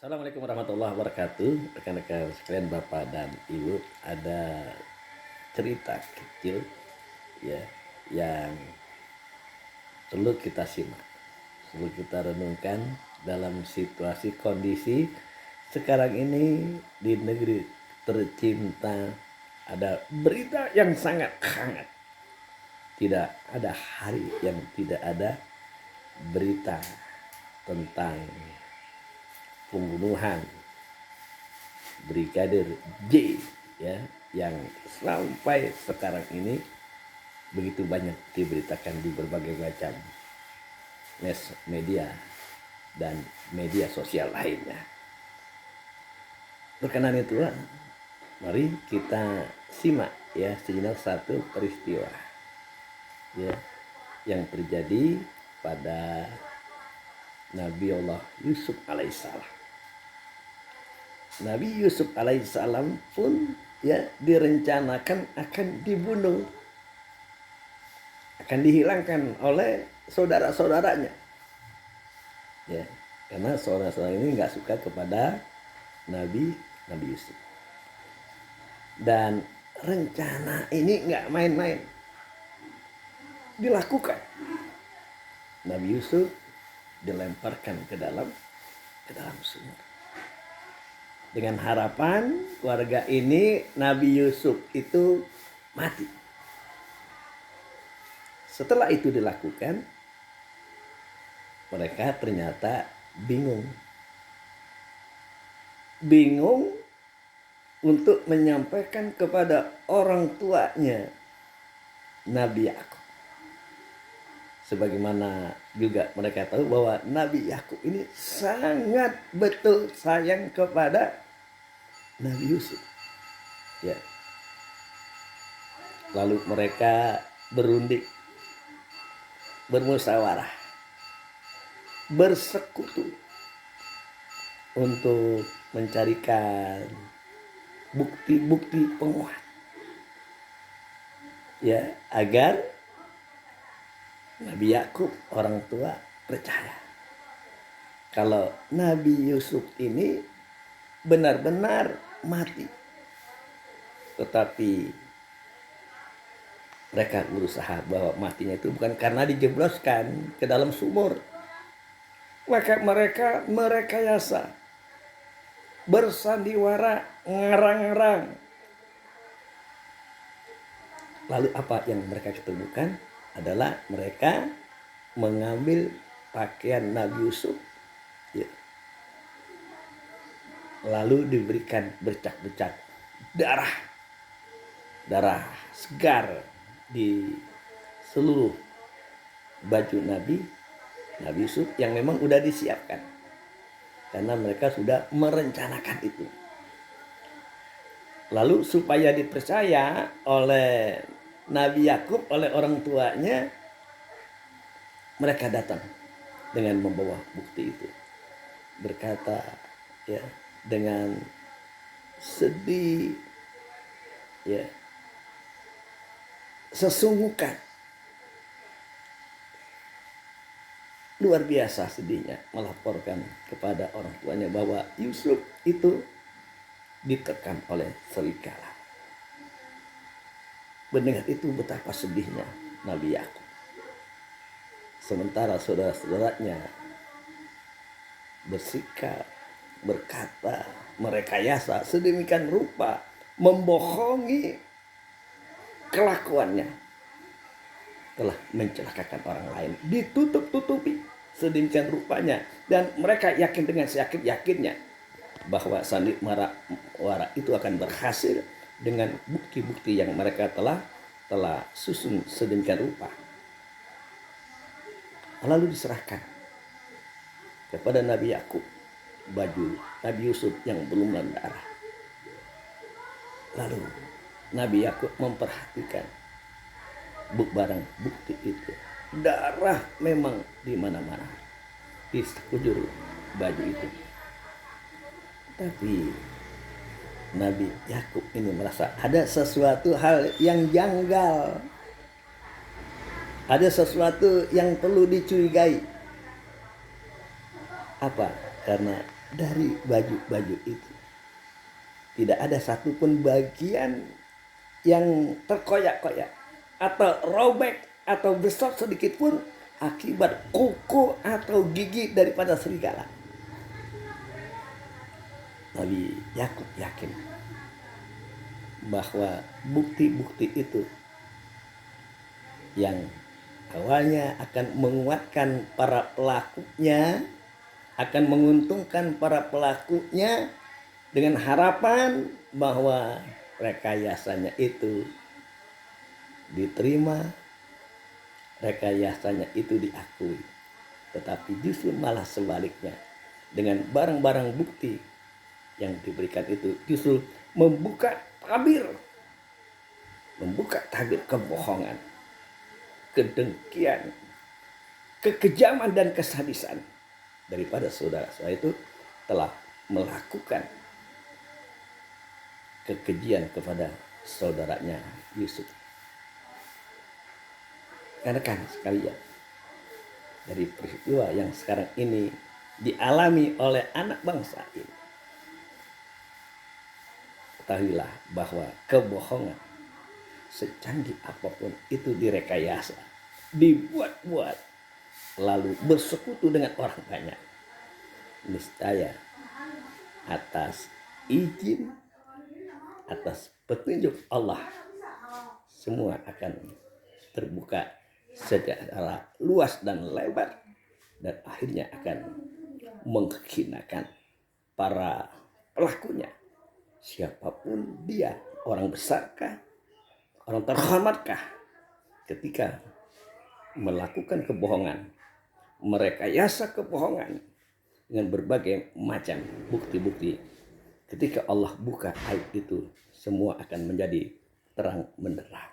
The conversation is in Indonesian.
Assalamualaikum warahmatullahi wabarakatuh. Rekan-rekan sekalian, Bapak dan Ibu, ada cerita kecil ya yang perlu kita simak, perlu kita renungkan dalam situasi kondisi sekarang ini di negeri tercinta. Ada berita yang sangat hangat. Tidak ada hari yang tidak ada berita tentang pembunuhan Brigadir J ya, yang sampai sekarang ini begitu banyak diberitakan di berbagai macam media dan media sosial lainnya. Berkenan itu, mari kita simak ya sejenak satu peristiwa ya yang terjadi pada Nabi Allah Yusuf alaihissalam. Nabi Yusuf alaihissalam pun ya direncanakan akan dibunuh, akan dihilangkan oleh saudara-saudaranya. Ya, karena saudara-saudara ini nggak suka kepada Nabi Yusuf. Dan rencana ini nggak main-main dilakukan. Nabi Yusuf dilemparkan ke dalam sumur. Dengan harapan keluarga ini Nabi Yusuf itu mati. Setelah itu dilakukan, mereka ternyata bingung. Bingung untuk menyampaikan kepada orang tuanya Nabi Yakub. Sebagaimana juga mereka tahu bahwa Nabi Yakub ini sangat betul sayang kepada Nabi Yusuf. Ya. Lalu mereka berunding, bermusyawarah, bersekutu untuk mencarikan bukti-bukti penguat. Ya, agar Nabi Yakub orang tua percaya kalau Nabi Yusuf ini benar-benar mati. Tetapi mereka berusaha bahwa matinya itu bukan karena dijebloskan ke dalam sumur. Maka mereka merekayasa, bersandiwara, ngarang-ngarang. Lalu apa yang mereka ketemukan adalah mereka mengambil pakaian Nabi Yusuf ya, lalu diberikan bercak-bercak darah segar di seluruh baju Nabi Yusuf yang memang sudah disiapkan karena mereka sudah merencanakan itu. Lalu supaya dipercaya oleh Nabi Yakub, oleh orang tuanya, mereka datang dengan membawa bukti itu, berkata ya dengan sedih ya, sesungguhkan, luar biasa sedihnya, melaporkan kepada orang tuanya bahwa Yusuf itu diterkam oleh serigala. Mendengar itu betapa sedihnya Nabi Yakub. Sementara saudara-saudaranya bersikap, berkata, merekayasa sedemikian rupa, membohongi kelakuannya, telah mencelakakan orang lain, ditutup-tutupi sedemikian rupanya, dan mereka yakin dengan seyakin-yakinnya bahwa sandiwara itu akan berhasil dengan bukti-bukti yang mereka telah susun sedemikian rupa. Lalu diserahkan kepada Nabi Yakub baju Nabi Yusuf yang belum berdarah. Lalu Nabi Yakub memperhatikan barang bukti itu. Darah memang di mana-mana, di sekujur baju itu. Tapi Nabi Yakub ini merasa ada sesuatu hal yang janggal. Ada sesuatu yang perlu dicurigai. Apa? Karena dari baju-baju itu. Tidak ada satupun bagian yang terkoyak-koyak atau robek atau besar sedikit pun akibat kuku atau gigi daripada serigala. Nabi Yakub yakin bahwa bukti-bukti itu yang awalnya akan menguatkan para pelakunya, akan menguntungkan para pelakunya dengan harapan bahwa rekayasanya itu diterima, rekayasanya itu diakui. Tetapi justru malah sebaliknya, dengan barang-barang bukti yang diberikan itu justru membuka tabir kebohongan, kedengkian, kekejaman dan kesadisan daripada saudara-saudara itu telah melakukan kekejian kepada saudaranya Yusuf. Rekan sekalian, dari peristiwa yang sekarang ini dialami oleh anak bangsa ini, ketahuilah bahwa kebohongan secanggih apapun itu direkayasa, dibuat-buat, lalu bersekutu dengan orang banyak, niscaya atas izin, atas petunjuk Allah, semua akan terbuka secara luas dan lebar, dan akhirnya akan menghinakan para pelakunya, siapapun dia, orang besarkah, orang terhormatkah, ketika melakukan kebohongan, merekayasa kebohongan dengan berbagai macam bukti-bukti, ketika Allah buka aib itu, semua akan menjadi terang benderang.